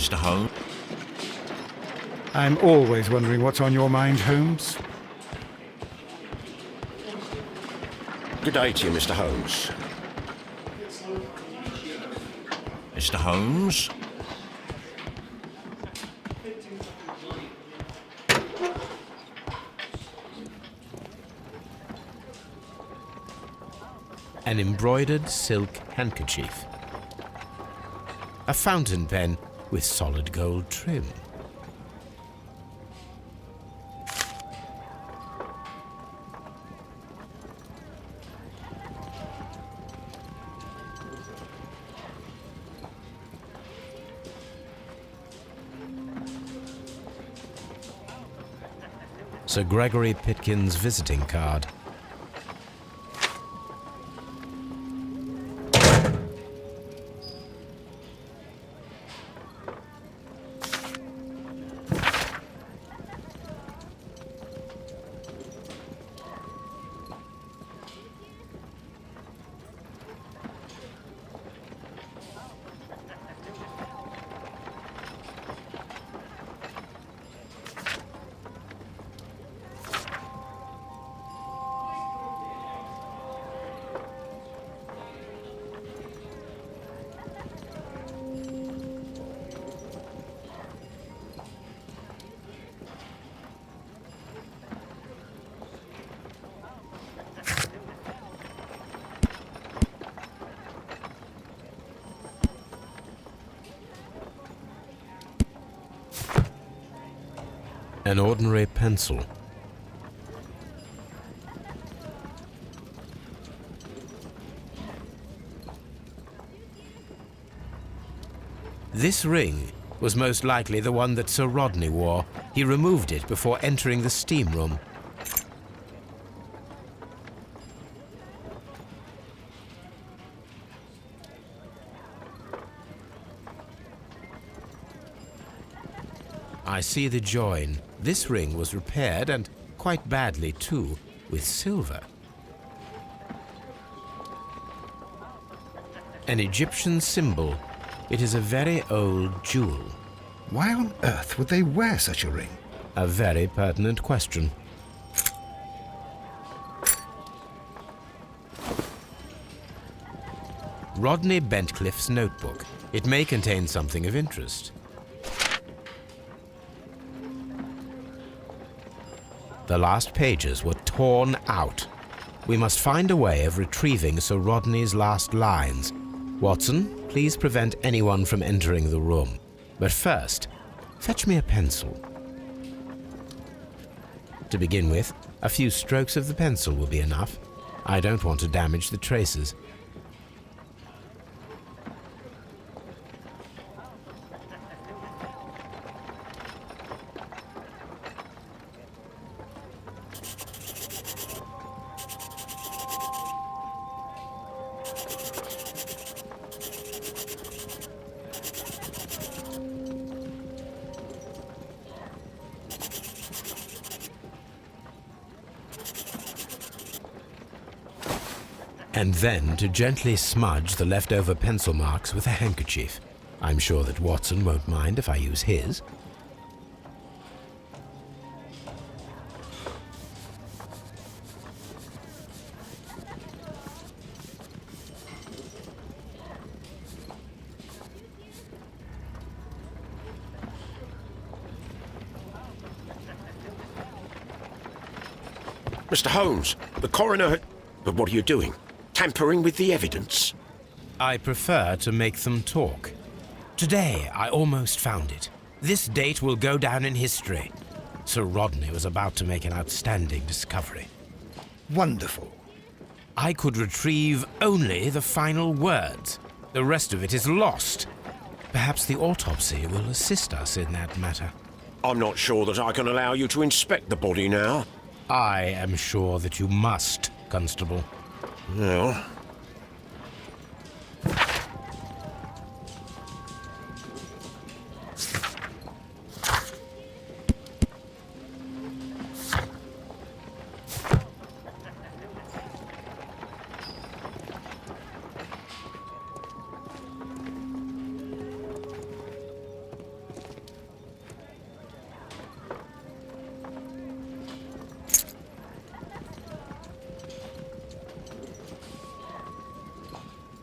Mr. Holmes? I'm always wondering what's on your mind, Holmes. Good day to you, Mr. Holmes. Mr. Holmes? An embroidered silk handkerchief. A fountain pen with solid gold trim. Sir Gregory Pitkin's visiting card. An ordinary pencil. This ring was most likely the one that Sir Rodney wore. He removed it before entering the steam room. I see the join. This ring was repaired, and quite badly too, with silver. An Egyptian symbol. It is a very old jewel. Why on earth would they wear such a ring? A very pertinent question. Rodney Bentcliffe's notebook. It may contain something of interest. The last pages were torn out. We must find a way of retrieving Sir Rodney's last lines. Watson, please prevent anyone from entering the room. But first, fetch me a pencil. To begin with, a few strokes of the pencil will be enough. I don't want to damage the traces. And then to gently smudge the leftover pencil marks with a handkerchief. I'm sure that Watson won't mind if I use his. Mr. Holmes, the coroner... But what are you doing? Tampering with the evidence? I prefer to make them talk. Today, I almost found it. This date will go down in history. Sir Rodney was about to make an outstanding discovery. Wonderful. I could retrieve only the final words. The rest of it is lost. Perhaps the autopsy will assist us in that matter. I'm not sure that I can allow you to inspect the body now. I am sure that you must, Constable. Well...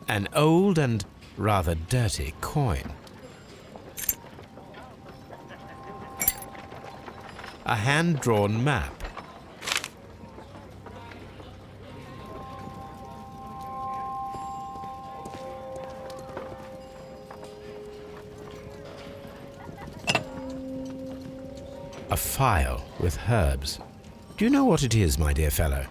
An old and rather dirty coin. A hand-drawn map. A file with herbs. Do you know what it is, my dear fellow?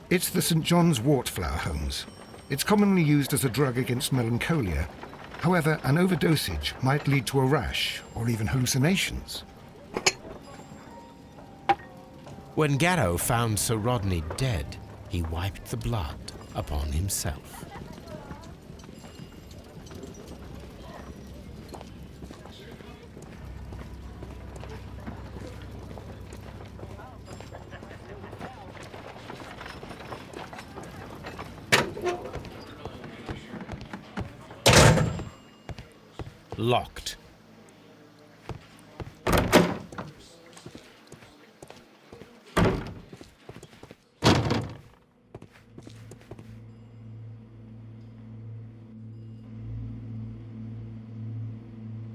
It's the St. John's wort flower, Holmes. It's commonly used as a drug against melancholia. However, an overdosage might lead to a rash or even hallucinations. When Garrow found Sir Rodney dead, he wiped the blood upon himself. Locked.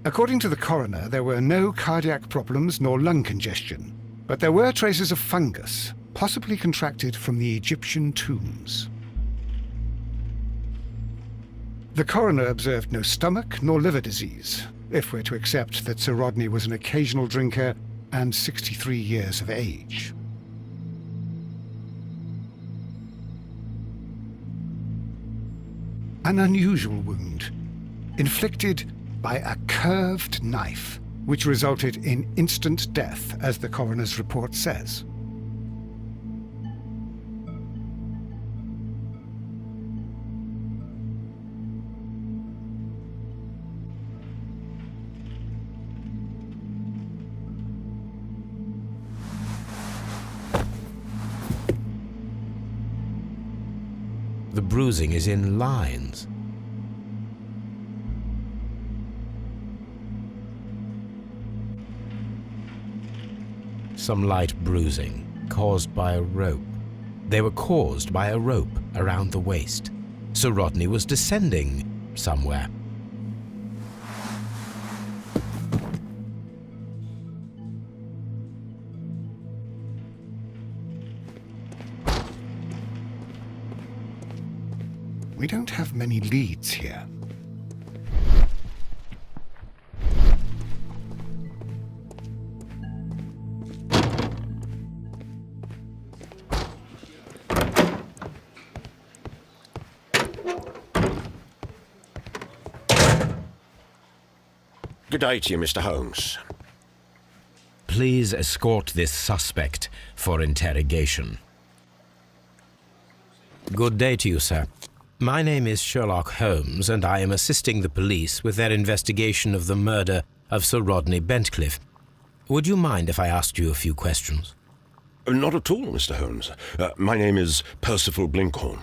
According to the coroner, there were no cardiac problems nor lung congestion, but there were traces of fungus, possibly contracted from the Egyptian tombs. The coroner observed no stomach nor liver disease, if we're to accept that Sir Rodney was an occasional drinker and 63 years of age. An unusual wound, inflicted by a curved knife, which resulted in instant death, as the coroner's report says. The bruising is in lines. Some light bruising, caused by a rope. They were caused by a rope around the waist. Sir Rodney was descending somewhere. We don't have many leads here. Good day to you, Mr. Holmes. Please escort this suspect for interrogation. Good day to you, sir. My name is Sherlock Holmes, and I am assisting the police with their investigation of the murder of Sir Rodney Bentcliffe. Would you mind if I asked you a few questions? Not at all, Mr. Holmes. My name is Percival Blinkhorn.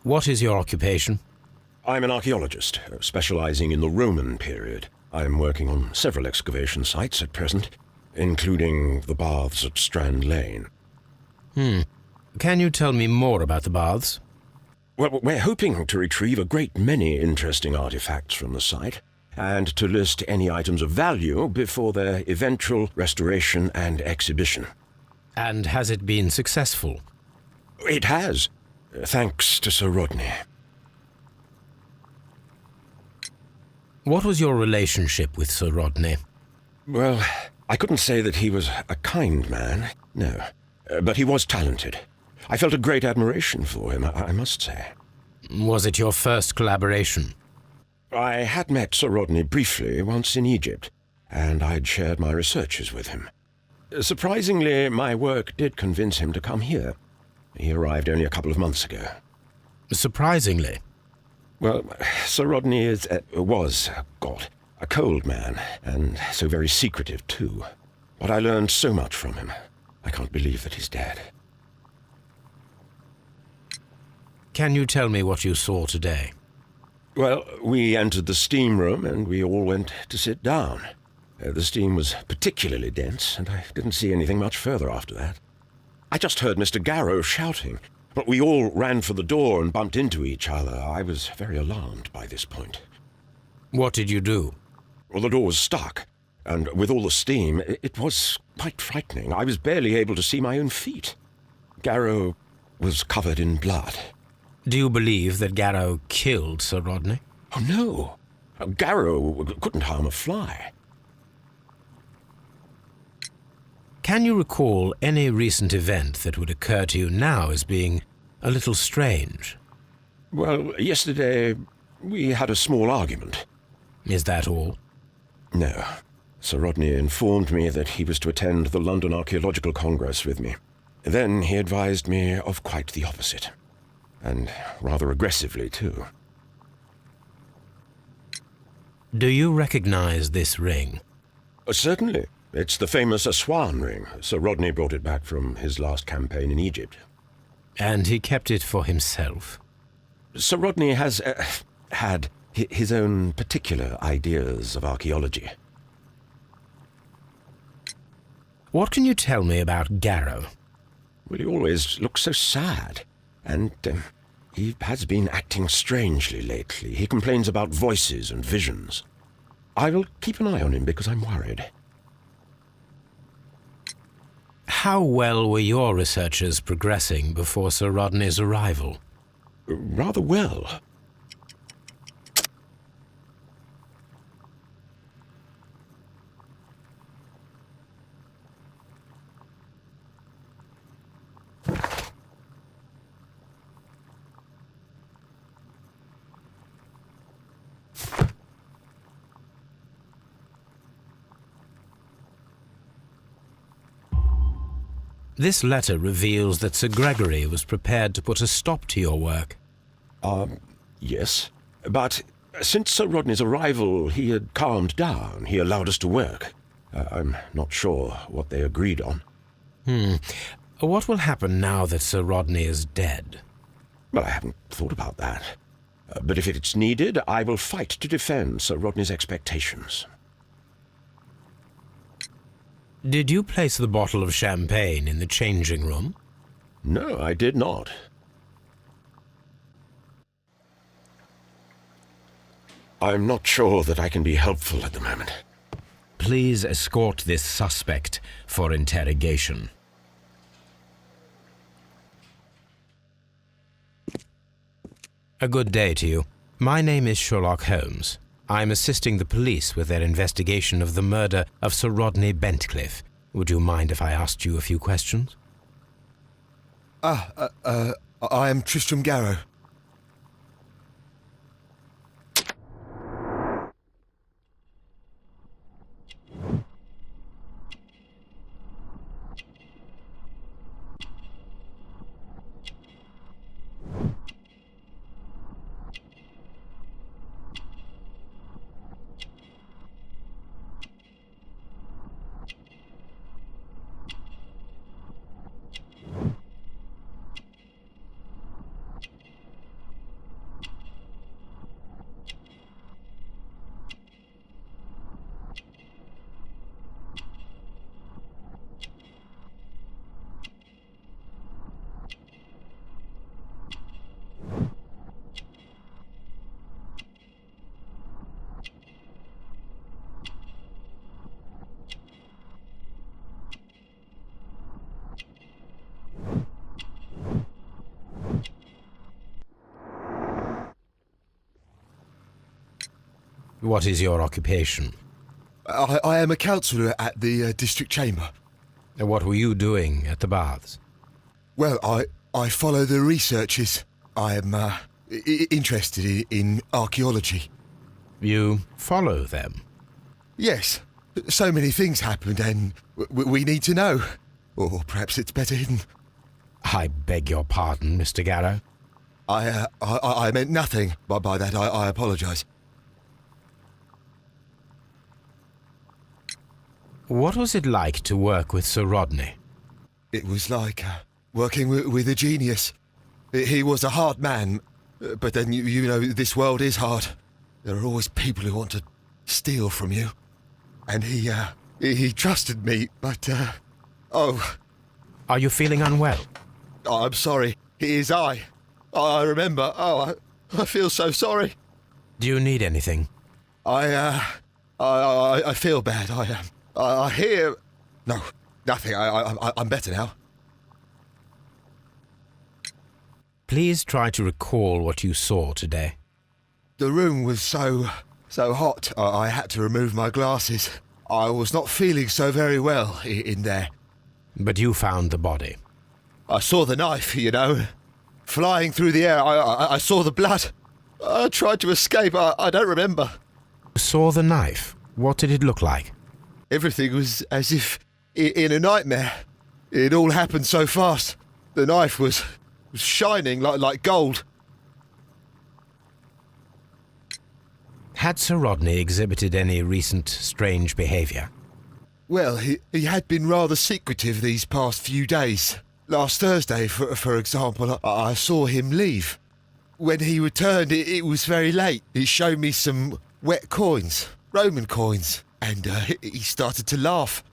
What is your occupation? I'm an archaeologist, specializing in the Roman period. I'm working on several excavation sites at present, including the baths at Strand Lane. Can you tell me more about the baths? Well, we're hoping to retrieve a great many interesting artifacts from the site, and to list any items of value before their eventual restoration and exhibition. And has it been successful? It has, thanks to Sir Rodney. What was your relationship with Sir Rodney? Well, I couldn't say that he was a kind man, no. But he was talented. I felt a great admiration for him, I must say. Was it your first collaboration? I had met Sir Rodney briefly once in Egypt. and I'd shared my researches with him. Surprisingly, my work did convince him to come here. He arrived only a couple of months ago. Surprisingly? Well, Sir Rodney was a cold man, and so very secretive too. But I learned so much from him. I can't believe that he's dead. Can you tell me what you saw today? Well, we entered the steam room and we all went to sit down. The steam was particularly dense, and I didn't see anything much further after that. I just heard Mr. Garrow shouting, but we all ran for the door and bumped into each other. I was very alarmed by this point. What did you do? Well, the door was stuck, and with all the steam, it was quite frightening. I was barely able to see my own feet. Garrow was covered in blood. Do you believe that Garrow killed Sir Rodney? Oh, no. Garrow couldn't harm a fly. Can you recall any recent event that would occur to you now as being a little strange? Well, yesterday we had a small argument. Is that all? No. Sir Rodney informed me that he was to attend the London Archaeological Congress with me. Then he advised me of quite the opposite. And rather aggressively, too. Do you recognize this ring? Certainly. It's the famous Aswan ring. Sir Rodney brought it back from his last campaign in Egypt. And he kept it for himself? Sir Rodney has had his own particular ideas of archaeology. What can you tell me about Garrow? Well, he always looks so sad. And he has been acting strangely lately. He complains about voices and visions. I will keep an eye on him because I'm worried. How well were your researches progressing before Sir Rodney's arrival? Rather well. This letter reveals that Sir Gregory was prepared to put a stop to your work. Yes. But since Sir Rodney's arrival, he had calmed down. He allowed us to work. I'm not sure what they agreed on. What will happen now that Sir Rodney is dead? Well, I haven't thought about that. But if it's needed, I will fight to defend Sir Rodney's expectations. Did you place the bottle of champagne in the changing room? No, I did not. I'm not sure that I can be helpful at the moment. Please escort this suspect for interrogation. A good day to you. My name is Sherlock Holmes. I'm assisting the police with their investigation of the murder of Sir Rodney Bentcliffe. Would you mind if I asked you a few questions? I am Tristram Garrow. What is your occupation? I am a councillor at the district chamber. What were you doing at the baths? Well, I follow the researches. I am interested in archaeology. You follow them? Yes, So many things happened and we need to know. Or perhaps it's better hidden. I beg your pardon, Mr. Garrow. I meant nothing by that. I apologise. What was it like to work with Sir Rodney? It was like working with a genius. He was a hard man, but then, you know, this world is hard. There are always people who want to steal from you. And he trusted me, but, oh... Are you feeling unwell? I'm sorry. It is I remember. Oh, I feel so sorry. Do you need anything? I feel bad. I hear... No, nothing. I'm better now. Please try to recall what you saw today. The room was so hot, I had to remove my glasses. I was not feeling so very well in there. But you found the body. I saw the knife, you know, flying through the air. I saw the blood. I tried to escape. I don't remember. You saw the knife? What did it look like? Everything was as if in a nightmare. It all happened so fast. The knife was shining like gold. Had Sir Rodney exhibited any recent strange behaviour? Well, he had been rather secretive these past few days. Last Thursday, for example, I saw him leave. When he returned, it was very late. He showed me some wet coins, Roman coins, and he started to laugh.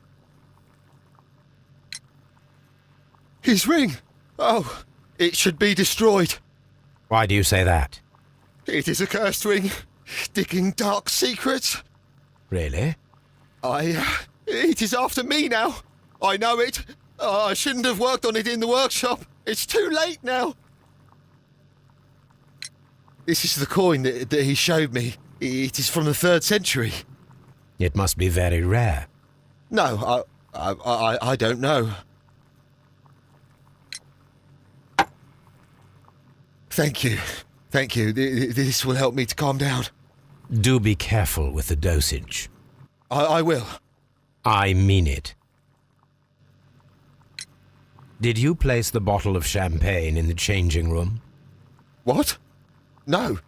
His ring! Oh, it should be destroyed. Why do you say that? It is a cursed ring, digging dark secrets. Really? It is after me now. I know it. I shouldn't have worked on it in the workshop. It's too late now. This is the coin that he showed me. It is from the 3rd century. It must be very rare. No, I don't know. Thank you. Thank you. This will help me to calm down. Do be careful with the dosage. I will. I mean it. Did you place the bottle of champagne in the changing room? What? No.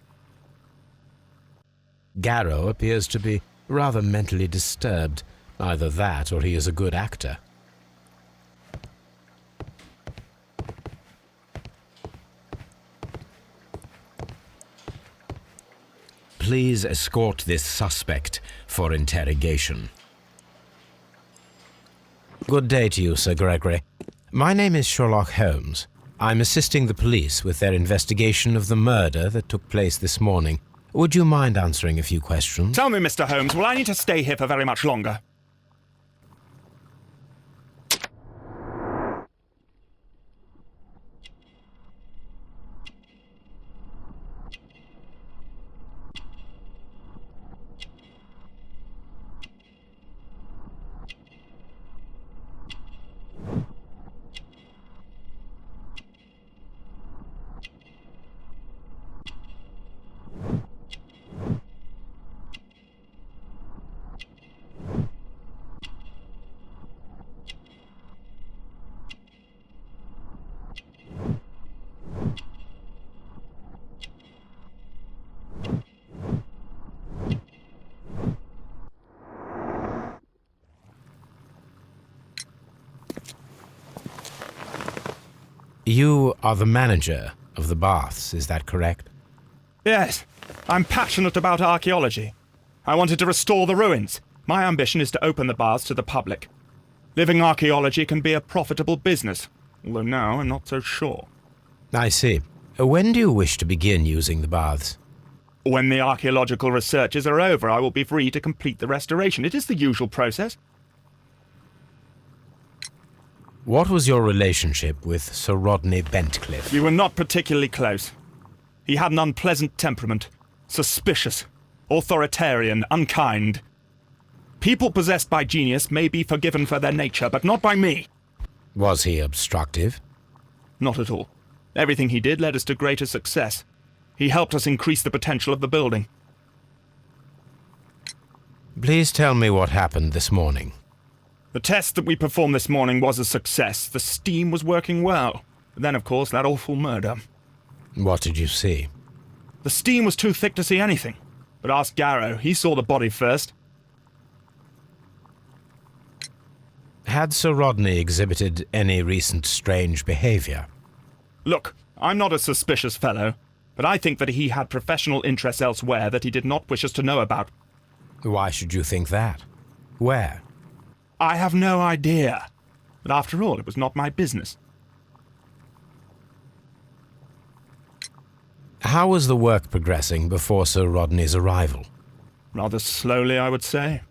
Garrow appears to be rather mentally disturbed. Either that or he is a good actor. Please escort this suspect for interrogation. Good day to you, Sir Gregory. My name is Sherlock Holmes. I'm assisting the police with their investigation of the murder that took place this morning. Would you mind answering a few questions? Tell me, Mr. Holmes, will I need to stay here for very much longer? You are the manager of the baths, is that correct? Yes, I'm passionate about archaeology. I wanted to restore the ruins. My ambition is to open the baths to the public. Living archaeology can be a profitable business, although now I'm not so sure. I see. When do you wish to begin using the baths? When the archaeological researches are over, I will be free to complete the restoration. It is the usual process. What was your relationship with Sir Rodney Bentcliffe? We were not particularly close. He had an unpleasant temperament, suspicious, authoritarian, unkind. People possessed by genius may be forgiven for their nature, but not by me. Was he obstructive? Not at all. Everything he did led us to greater success. He helped us increase the potential of the building. Please tell me what happened this morning. The test that we performed this morning was a success. The steam was working well. But then, of course, that awful murder. What did you see? The steam was too thick to see anything. But ask Garrow. He saw the body first. Had Sir Rodney exhibited any recent strange behavior? Look, I'm not a suspicious fellow, but I think that he had professional interests elsewhere that he did not wish us to know about. Why should you think that? Where? I have no idea. But after all, it was not my business. How was the work progressing before Sir Rodney's arrival? Rather slowly, I would say.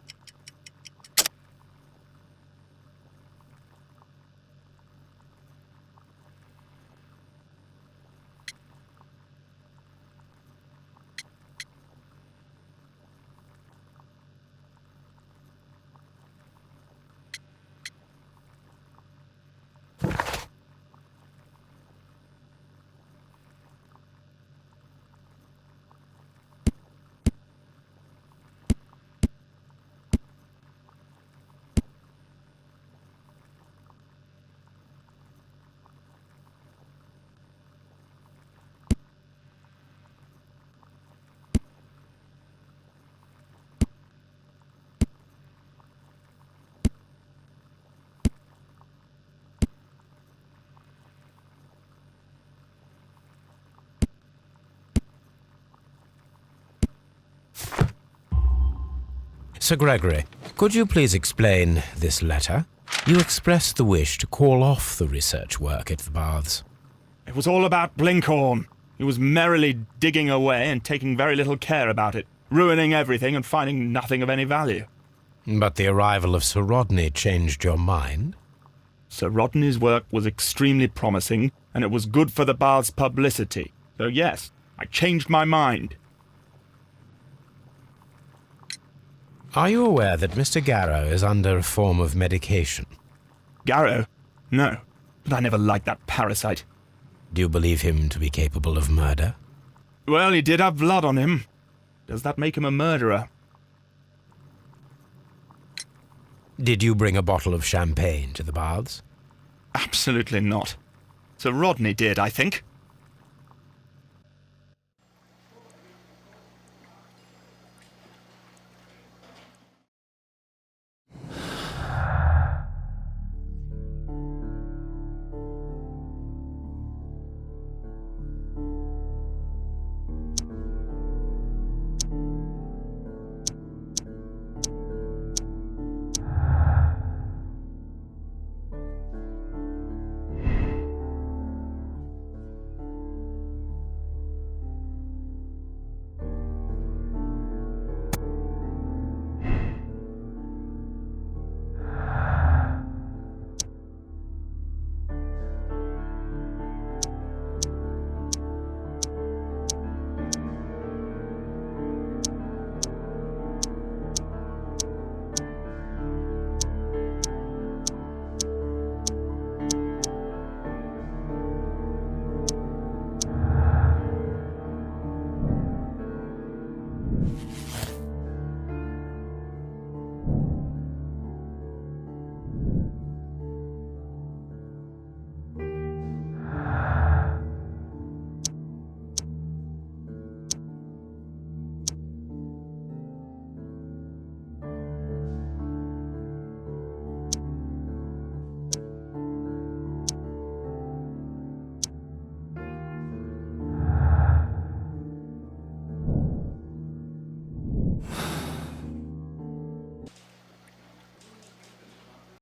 Sir Gregory, could you please explain this letter? You expressed the wish to call off the research work at the baths. It was all about Blinkhorn. He was merrily digging away and taking very little care about it, ruining everything and finding nothing of any value. But the arrival of Sir Rodney changed your mind? Sir Rodney's work was extremely promising, and it was good for the bath's publicity. So yes, I changed my mind. Are you aware that Mr. Garrow is under a form of medication? Garrow? No, but I never liked that parasite. Do you believe him to be capable of murder? Well, he did have blood on him. Does that make him a murderer? Did you bring a bottle of champagne to the baths? Absolutely not. Sir Rodney did, I think.